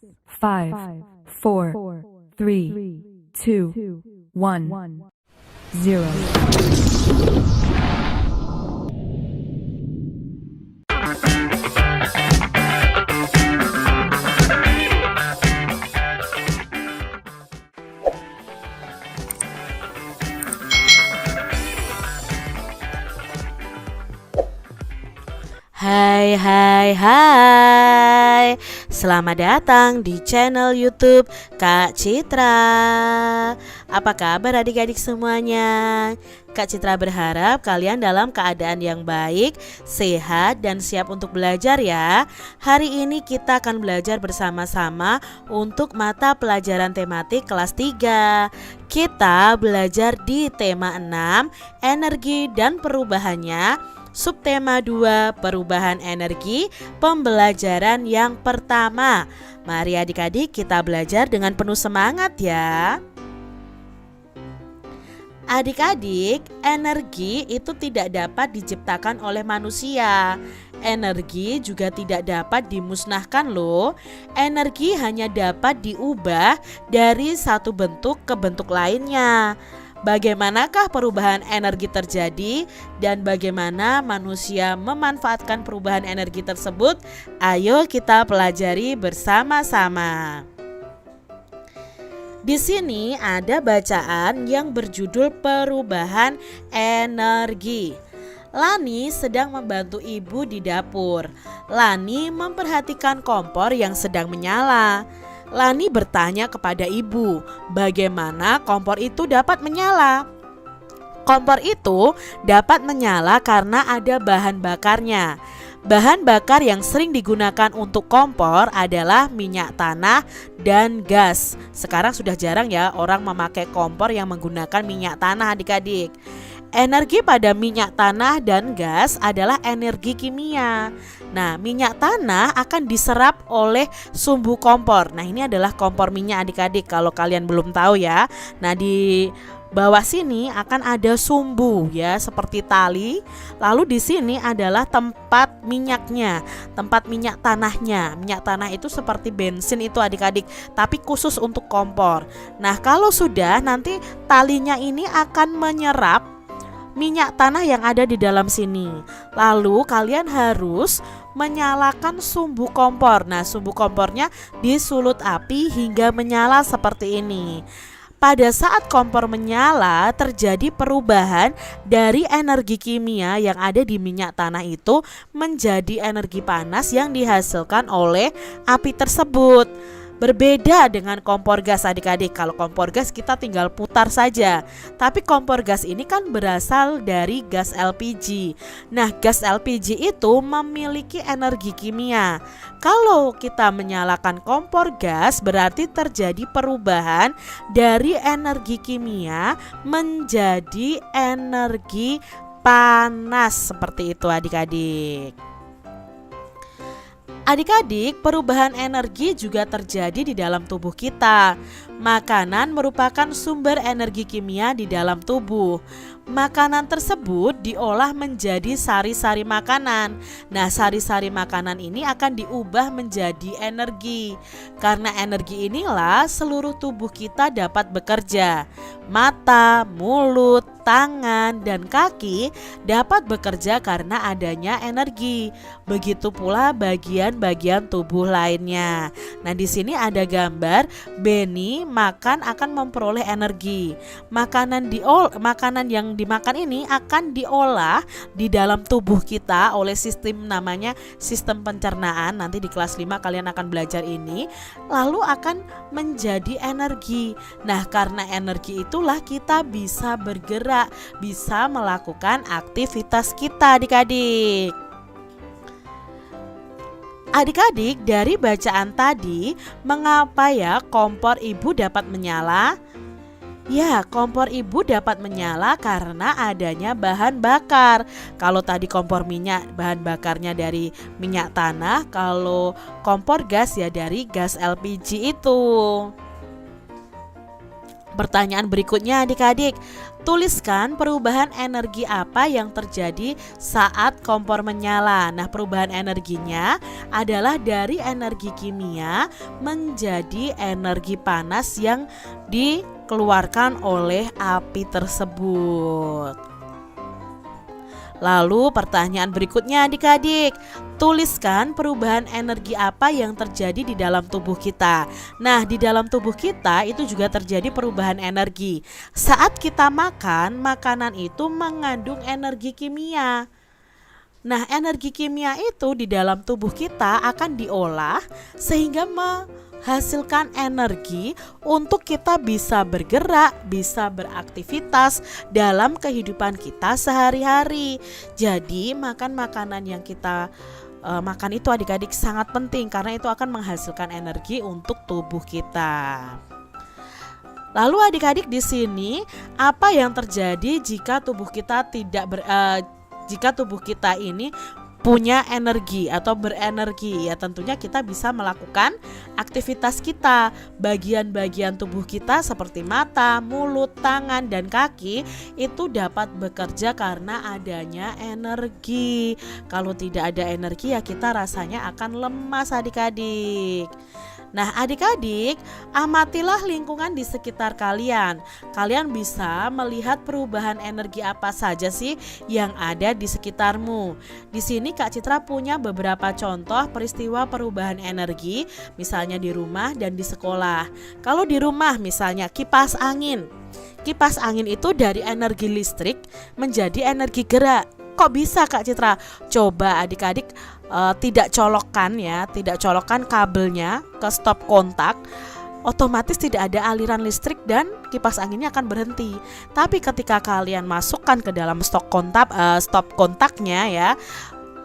5, 4, 3, 2, 1, 0. Hai hai hai, selamat datang di channel YouTube Kak Citra. Apa kabar adik-adik semuanya? Kak Citra berharap kalian dalam keadaan yang baik, sehat, dan siap untuk belajar ya. Hari ini kita akan belajar bersama-sama untuk mata pelajaran tematik kelas 3. Kita belajar di tema 6, energi dan perubahannya. Subtema 2, perubahan energi, pembelajaran yang pertama. Mari adik-adik kita belajar dengan penuh semangat ya. Adik-adik, energi itu tidak dapat diciptakan oleh manusia. Energi juga tidak dapat dimusnahkan loh. Energi hanya dapat diubah dari satu bentuk ke bentuk lainnya. Bagaimanakah perubahan energi terjadi dan bagaimana manusia memanfaatkan perubahan energi tersebut? Ayo kita pelajari bersama-sama. Di sini ada bacaan yang berjudul perubahan energi. Lani sedang membantu ibu di dapur. Lani memperhatikan kompor yang sedang menyala. Lani bertanya kepada ibu, bagaimana kompor itu dapat menyala? Kompor itu dapat menyala karena ada bahan bakarnya. Bahan bakar yang sering digunakan untuk kompor adalah minyak tanah dan gas. Sekarang sudah jarang ya orang memakai kompor yang menggunakan minyak tanah adik-adik. Energi pada minyak tanah dan gas adalah energi kimia. Nah, minyak tanah akan diserap oleh sumbu kompor. Nah, ini adalah kompor minyak adik-adik kalau kalian belum tahu ya. Nah, di bawah sini akan ada sumbu ya seperti tali. Lalu di sini adalah tempat minyaknya, tempat minyak tanahnya. Minyak tanah itu seperti bensin itu adik-adik, tapi khusus untuk kompor. Nah, kalau sudah nanti talinya ini akan menyerap minyak tanah yang ada di dalam sini. Lalu kalian harus menyalakan sumbu kompor. Nah, sumbu kompornya disulut api hingga menyala seperti ini. Pada saat kompor menyala, terjadi perubahan dari energi kimia yang ada di minyak tanah itu menjadi energi panas yang dihasilkan oleh api tersebut. Berbeda dengan kompor gas adik-adik. Kalau kompor gas kita tinggal putar saja. Tapi kompor gas ini kan berasal dari gas LPG. Nah, gas LPG itu memiliki energi kimia. Kalau kita menyalakan kompor gas berarti terjadi perubahan dari energi kimia menjadi energi panas. Seperti itu adik-adik. Adik-adik, perubahan energi juga terjadi di dalam tubuh kita. Makanan merupakan sumber energi kimia di dalam tubuh. Makanan tersebut diolah menjadi sari-sari makanan. Nah, sari-sari makanan ini akan diubah menjadi energi. Karena energi inilah seluruh tubuh kita dapat bekerja. Mata, mulut, tangan, dan kaki dapat bekerja karena adanya energi. Begitu pula bagian-bagian tubuh lainnya. Nah, di sini ada gambar Benny makan akan memperoleh energi. Makanan yang dimakan ini akan diolah di dalam tubuh kita oleh sistem namanya sistem pencernaan. Nanti di kelas 5 kalian akan belajar ini. Lalu akan menjadi energi. Nah, karena energi itulah kita bisa bergerak, bisa melakukan aktivitas kita adik-adik. Adik-adik, dari bacaan tadi, mengapa ya kompor ibu dapat menyala? Ya, kompor ibu dapat menyala karena adanya bahan bakar. Kalau tadi kompor minyak, bahan bakarnya dari minyak tanah. Kalau kompor gas ya dari gas LPG itu. Pertanyaan berikutnya adik-adik, Tuliskan perubahan energi apa yang terjadi saat kompor menyala. Nah, perubahan energinya adalah dari energi kimia menjadi energi panas yang dikeluarkan oleh api tersebut. Lalu pertanyaan berikutnya adik-adik, tuliskan perubahan energi apa yang terjadi di dalam tubuh kita. Nah, di dalam tubuh kita itu juga terjadi perubahan energi. Saat kita makan, makanan itu mengandung energi kimia. Nah, energi kimia itu di dalam tubuh kita akan diolah sehingga menghasilkan energi untuk kita bisa bergerak, bisa beraktivitas dalam kehidupan kita sehari-hari. Jadi, makan makanan yang kita makan itu adik-adik sangat penting karena itu akan menghasilkan energi untuk tubuh kita. Lalu adik-adik di sini apa yang terjadi jika tubuh kita jika tubuh kita ini punya energi atau berenergi? Ya tentunya kita bisa melakukan aktivitas kita. Bagian-bagian tubuh kita seperti mata, mulut, tangan, dan kaki itu dapat bekerja karena adanya energi. Kalau tidak ada energi ya kita rasanya akan lemas adik-adik. Nah, adik-adik, amatilah lingkungan di sekitar kalian. Kalian bisa melihat perubahan energi apa saja sih yang ada di sekitarmu. Di sini Kak Citra punya beberapa contoh peristiwa perubahan energi, misalnya di rumah dan di sekolah. Kalau di rumah misalnya kipas angin. Kipas angin itu dari energi listrik menjadi energi gerak. Kok bisa Kak Citra? Coba adik-adik tidak colokkan kabelnya ke stop kontak, otomatis tidak ada aliran listrik dan kipas anginnya akan berhenti. Tapi ketika kalian masukkan ke dalam stop kontaknya ya,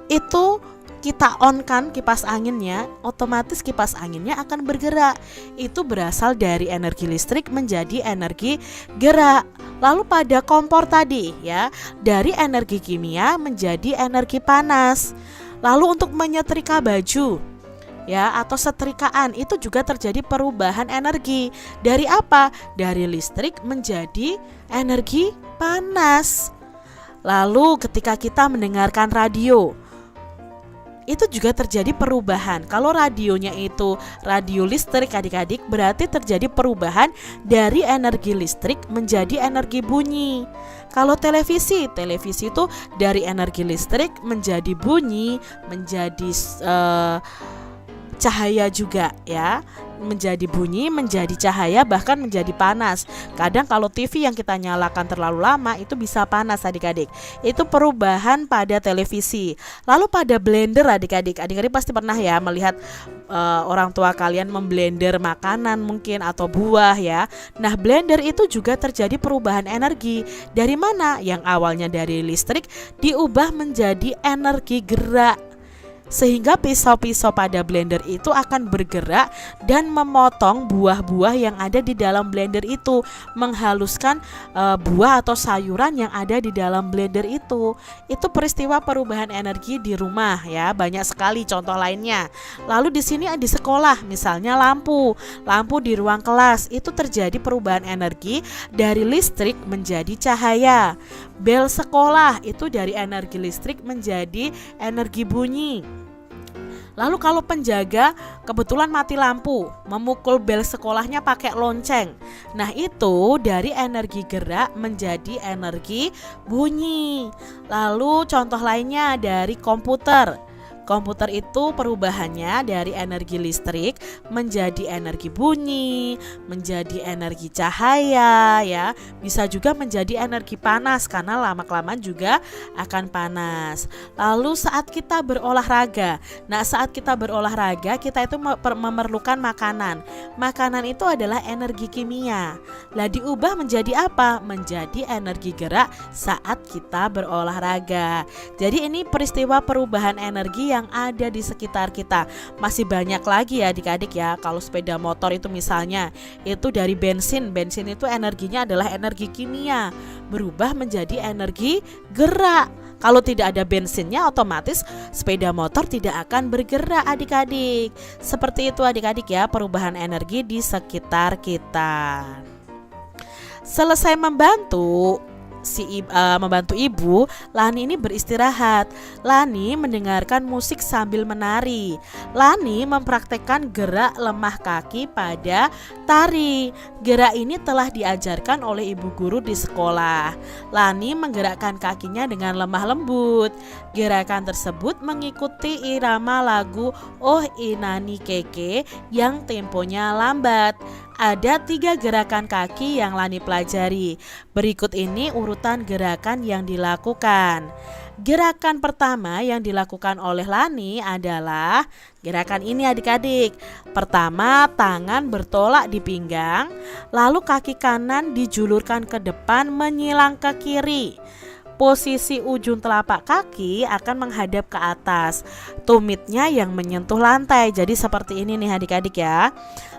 itu kita on-kan kipas anginnya, otomatis kipas anginnya akan bergerak. Itu berasal dari energi listrik menjadi energi gerak. Lalu pada kompor tadi ya, dari energi kimia menjadi energi panas. Lalu untuk menyetrika baju ya atau setrikaan itu juga terjadi perubahan energi. Dari apa? Dari listrik menjadi energi panas. Lalu ketika kita mendengarkan radio, itu juga terjadi perubahan. Kalau radionya itu radio listrik adik-adik, berarti terjadi perubahan dari energi listrik menjadi energi bunyi. Kalau televisi itu dari energi listrik menjadi bunyi, menjadi cahaya juga ya, menjadi bunyi, menjadi cahaya, bahkan menjadi panas. Kadang kalau TV yang kita nyalakan terlalu lama itu bisa panas adik-adik. Itu perubahan pada televisi. Lalu pada blender adik-adik pasti pernah ya melihat orang tua kalian memblender makanan mungkin atau buah ya. Nah, blender itu juga terjadi perubahan energi. Dari mana? Yang awalnya dari listrik diubah menjadi energi gerak. Sehingga pisau-pisau pada blender itu akan bergerak dan memotong buah-buah yang ada di dalam blender itu, menghaluskan buah atau sayuran yang ada di dalam blender itu. Itu peristiwa perubahan energi di rumah ya, banyak sekali contoh lainnya. Lalu di sini di sekolah misalnya lampu di ruang kelas itu terjadi perubahan energi dari listrik menjadi cahaya. Bel sekolah itu dari energi listrik menjadi energi bunyi. Lalu kalau penjaga kebetulan mati lampu, memukul bel sekolahnya pakai lonceng. Nah, itu dari energi gerak menjadi energi bunyi. Lalu contoh lainnya dari komputer. Komputer itu perubahannya dari energi listrik menjadi energi bunyi, menjadi energi cahaya ya. Bisa juga menjadi energi panas karena lama-kelamaan juga akan panas. Lalu saat kita berolahraga. Nah, saat kita berolahraga kita itu memerlukan makanan. Makanan itu adalah energi kimia. Lah diubah menjadi apa? Menjadi energi gerak saat kita berolahraga. Jadi ini peristiwa perubahan energi yang ada di sekitar kita. Masih banyak lagi ya adik-adik ya. Kalau sepeda motor itu misalnya itu dari bensin itu energinya adalah energi kimia berubah menjadi energi gerak. Kalau tidak ada bensinnya otomatis sepeda motor tidak akan bergerak adik-adik. Seperti itu adik-adik ya perubahan energi di sekitar kita. Selesai membantu ibu, Lani ini beristirahat. Lani mendengarkan musik sambil menari. Lani mempraktekkan gerak lemah kaki pada tari. Gerak ini telah diajarkan oleh ibu guru di sekolah. Lani menggerakkan kakinya dengan lemah lembut. Gerakan tersebut mengikuti irama lagu Oh Inani Keke yang temponya lambat. Ada 3 gerakan kaki yang Lani pelajari. Berikut ini urutan gerakan yang dilakukan. Gerakan pertama yang dilakukan oleh Lani adalah gerakan ini adik-adik. Pertama, tangan bertolak di pinggang, lalu kaki kanan dijulurkan ke depan menyilang ke kiri. Posisi ujung telapak kaki akan menghadap ke atas, tumitnya yang menyentuh lantai. Jadi seperti ini nih adik-adik ya.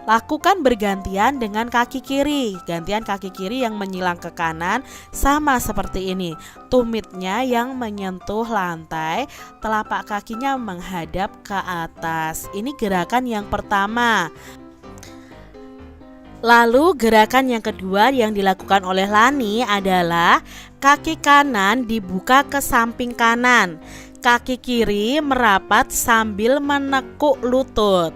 Lakukan bergantian dengan kaki kiri. Gantian kaki kiri yang menyilang ke kanan sama seperti ini. Tumitnya yang menyentuh lantai, telapak kakinya menghadap ke atas. Ini gerakan yang pertama. Lalu gerakan yang kedua yang dilakukan oleh Lani adalah kaki kanan dibuka ke samping kanan. Kaki kiri merapat sambil menekuk lutut.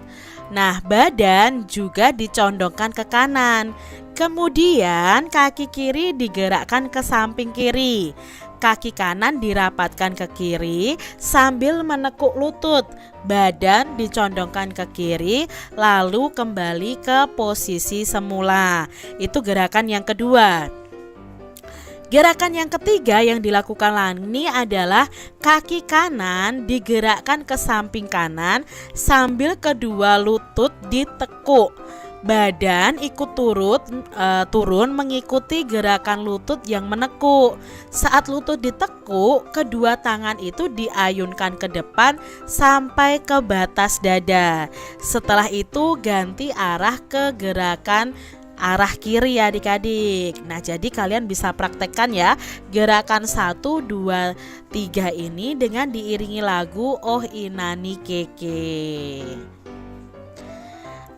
Nah, badan juga dicondongkan ke kanan. Kemudian kaki kiri digerakkan ke samping kiri. Kaki kanan dirapatkan ke kiri sambil menekuk lutut. Badan dicondongkan ke kiri lalu kembali ke posisi semula. Itu gerakan yang kedua. Gerakan yang ketiga yang dilakukan Lani adalah kaki kanan digerakkan ke samping kanan sambil kedua lutut ditekuk. Badan ikut turun mengikuti gerakan lutut yang menekuk. Saat lutut ditekuk, kedua tangan itu diayunkan ke depan sampai ke batas dada. Setelah itu ganti arah ke gerakan arah kiri ya adik-adik. Nah, jadi kalian bisa praktekkan ya gerakan 1, 2, 3 ini dengan diiringi lagu Oh Inani Keke.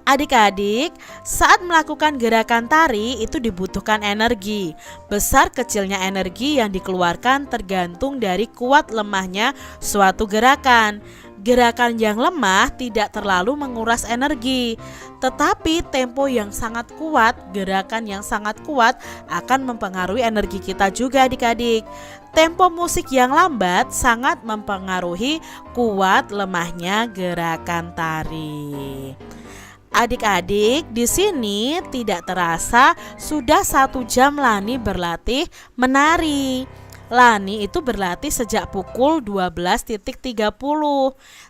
Adik-adik, saat melakukan gerakan tari itu dibutuhkan energi. Besar kecilnya energi yang dikeluarkan tergantung dari kuat lemahnya suatu gerakan. Gerakan yang lemah tidak terlalu menguras energi, tetapi tempo yang sangat kuat, gerakan yang sangat kuat akan mempengaruhi energi kita juga adik-adik. Tempo musik yang lambat sangat mempengaruhi kuat lemahnya gerakan tari. Adik-adik, di sini tidak terasa sudah 1 jam Lani berlatih menari. Lani itu berlatih sejak pukul 12.30.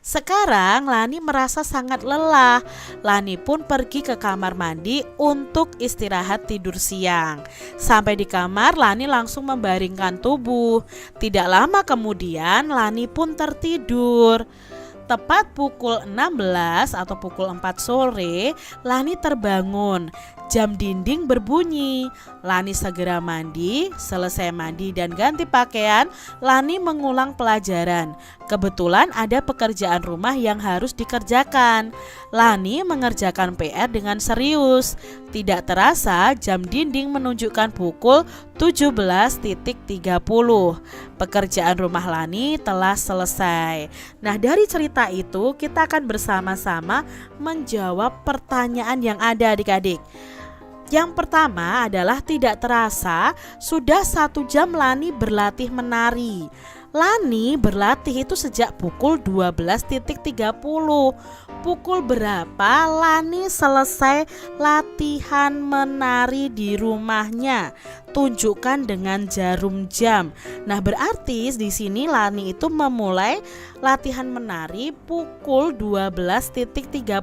Sekarang Lani merasa sangat lelah. Lani pun pergi ke kamar mandi untuk istirahat tidur siang. Sampai di kamar, Lani langsung membaringkan tubuh. Tidak lama kemudian Lani pun tertidur. Tepat pukul 16 atau pukul 4 sore, Lani terbangun. Jam dinding berbunyi. Lani segera mandi. Selesai mandi dan ganti pakaian, Lani mengulang pelajaran. Kebetulan ada pekerjaan rumah yang harus dikerjakan. Lani mengerjakan PR dengan serius. Tidak terasa jam dinding menunjukkan pukul 17.30. Pekerjaan rumah Lani telah selesai. Nah, dari cerita itu kita akan bersama-sama menjawab pertanyaan yang ada adik-adik. Yang pertama adalah tidak terasa sudah 1 jam Lani berlatih menari. Lani berlatih itu sejak pukul 12.30. Pukul berapa Lani selesai latihan menari di rumahnya? Tunjukkan dengan jarum jam. Nah, berarti di sini Lani itu memulai latihan menari pukul 12.30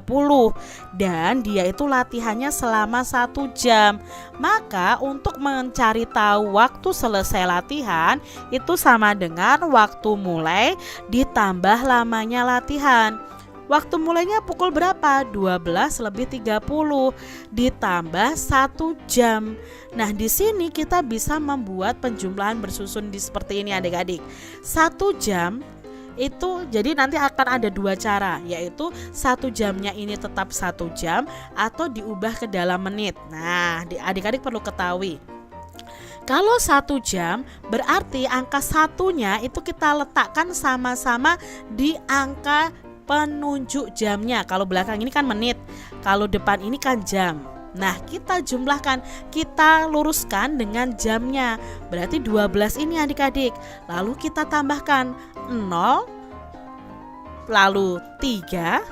dan dia itu latihannya selama 1 jam. Maka untuk mencari tahu waktu selesai latihan itu sama dengan waktu mulai ditambah lamanya latihan. Waktu mulainya pukul berapa? 12:30 ditambah 1 jam. Nah, di sini kita bisa membuat penjumlahan bersusun seperti ini adik-adik. 1 jam itu jadi nanti akan ada 2 cara, yaitu 1 jamnya ini tetap 1 jam atau diubah ke dalam menit. Nah, adik-adik perlu ketahui Kalau 1 jam berarti angka satunya itu kita letakkan sama-sama di angka penunjuk jamnya. Kalau belakang ini kan menit, kalau depan ini kan jam. Nah, kita jumlahkan, kita luruskan dengan jamnya. Berarti 12 ini adik-adik. Lalu kita tambahkan 0, lalu 3,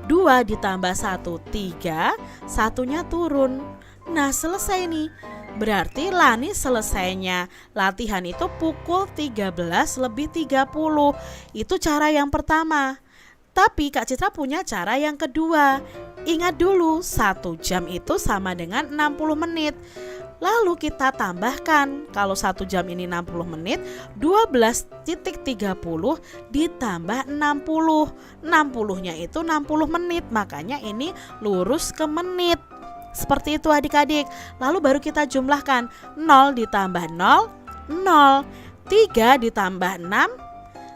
2 ditambah 1, 3, satunya turun. Nah, selesai nih. Berarti Lani selesainya latihan itu pukul 13:30. Itu cara yang pertama. Tapi Kak Citra punya cara yang kedua. Ingat dulu, 1 jam itu sama dengan 60 menit. Lalu kita tambahkan, kalau 1 jam ini 60 menit, 12.30 ditambah 60. 60-nya itu 60 menit, makanya ini lurus ke menit. Seperti itu adik-adik. Lalu baru kita jumlahkan, 0 ditambah 0, 0. 3 ditambah 6,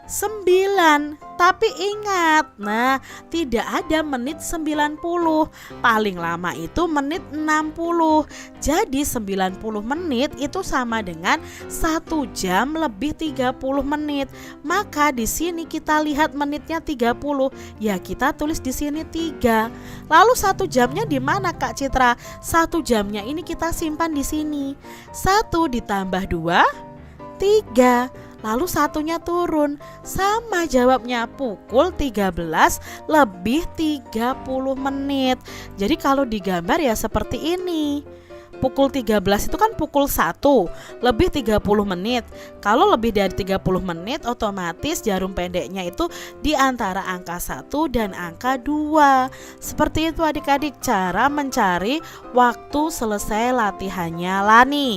9. Tapi ingat, nah tidak ada menit 90. Paling lama itu menit 60. Jadi 90 menit itu sama dengan 1 jam lebih 30 menit. Maka di sini kita lihat menitnya 30. Ya kita tulis di sini 3. Lalu 1 jamnya di mana Kak Citra? 1 jamnya ini kita simpan di sini. 1 ditambah 2, 3. Lalu satunya turun. Sama jawabnya, pukul 13 lebih 30 menit. Jadi kalau digambar ya seperti ini. Pukul 13 itu kan pukul 1 lebih 30 menit. Kalau lebih dari 30 menit otomatis jarum pendeknya itu di antara angka 1 dan angka 2. Seperti itu adik-adik cara mencari waktu selesai latihannya Lani.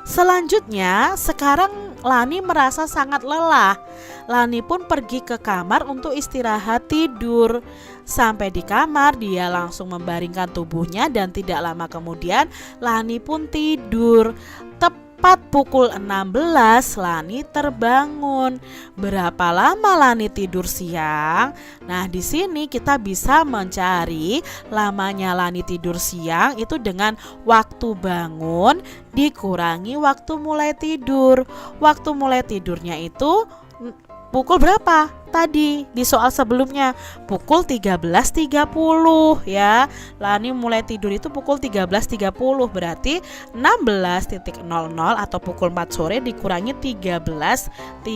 Selanjutnya, sekarang Lani merasa sangat lelah. Lani pun pergi ke kamar untuk istirahat tidur. Sampai di kamar, dia langsung membaringkan tubuhnya dan tidak lama kemudian Lani pun tidur. Tepat pukul 16 Lani terbangun. Berapa lama Lani tidur siang? Nah, di sini kita bisa mencari lamanya Lani tidur siang itu dengan waktu bangun dikurangi waktu mulai tidur. Waktu mulai tidurnya itu pukul berapa? Tadi di soal sebelumnya pukul 13.30 ya. Lani mulai tidur itu pukul 13.30, berarti 16.00 atau pukul 4 sore dikurangi 13.30.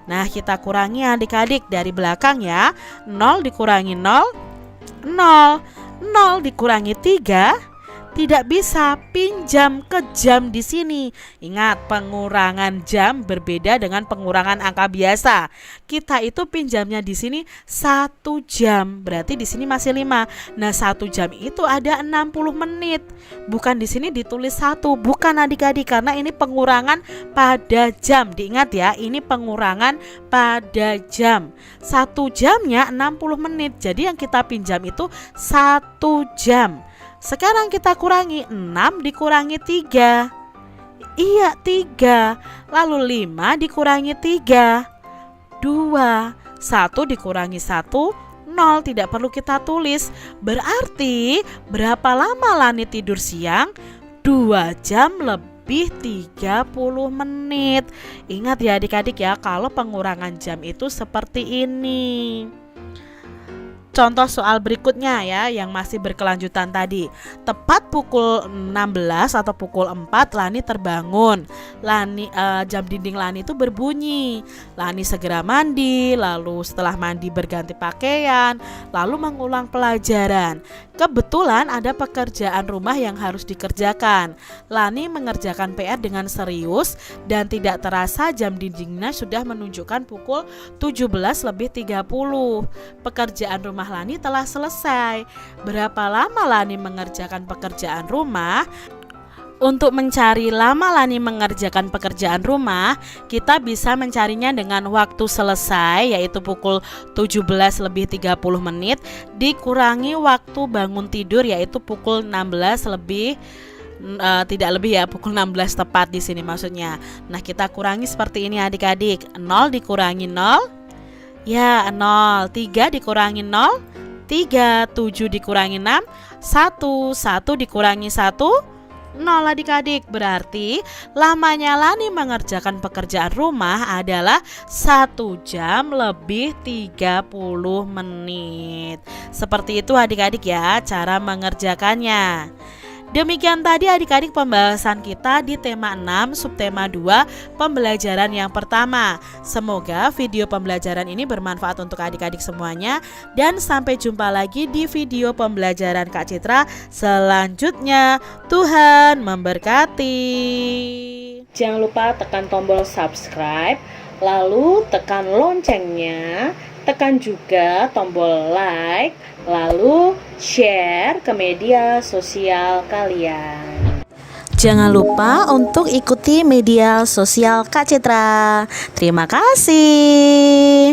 Nah, kita kurangi adik-adik dari belakang ya. 0 dikurangi 0, 0. 0 dikurangi 3. Tidak bisa, pinjam ke jam di sini. Ingat, pengurangan jam berbeda dengan pengurangan angka biasa. Kita itu pinjamnya di sini 1 jam. Berarti di sini masih 5. Nah, 1 jam itu ada 60 menit. Bukan di sini ditulis 1, bukan adik-adik, karena ini pengurangan pada jam. Diingat ya, ini pengurangan pada jam. 1 jamnya 60 menit. Jadi yang kita pinjam itu 1 jam. Sekarang kita kurangi, 6 dikurangi 3. Iya, 3. Lalu 5 dikurangi 3, 2. 1 dikurangi 1, 0. Tidak perlu kita tulis. Berarti berapa lama Lani tidur siang? 2 jam lebih 30 menit. Ingat ya adik-adik ya, kalau pengurangan jam itu seperti ini. Contoh soal berikutnya ya, yang masih berkelanjutan tadi. Tepat pukul 16 atau pukul 4 Lani terbangun. Jam dinding Lani itu berbunyi. Lani segera mandi, lalu setelah mandi berganti pakaian, lalu mengulang pelajaran. Kebetulan ada pekerjaan rumah yang harus dikerjakan. Lani mengerjakan PR dengan serius dan tidak terasa jam dindingnya sudah menunjukkan pukul 17:30. Pekerjaan rumah Lani telah selesai. Berapa lama Lani mengerjakan pekerjaan rumah? Untuk mencari lama Lani mengerjakan pekerjaan rumah, kita bisa mencarinya dengan waktu selesai, yaitu pukul 17:30 dikurangi waktu bangun tidur, yaitu pukul 16 lebih tidak lebih ya, pukul 16 tepat di sini maksudnya. Nah, kita kurangi seperti ini adik-adik. 0 dikurangi 0, ya 0. 3 dikurangi 0, 3. 7 dikurangi 6, 1. 1 dikurangi 1, 0 adik-adik. Berarti lamanya Lani mengerjakan pekerjaan rumah adalah 1 jam lebih 30 menit. Seperti itu adik-adik ya cara mengerjakannya. Demikian tadi adik-adik pembahasan kita di tema 6 subtema 2 pembelajaran yang pertama. Semoga video pembelajaran ini bermanfaat untuk adik-adik semuanya. Dan sampai jumpa lagi di video pembelajaran Kak Citra selanjutnya. Tuhan memberkati. Jangan lupa tekan tombol subscribe, lalu tekan loncengnya, tekan juga tombol like, lalu share ke media sosial kalian. Jangan lupa untuk ikuti media sosial Kak Citra. Terima kasih.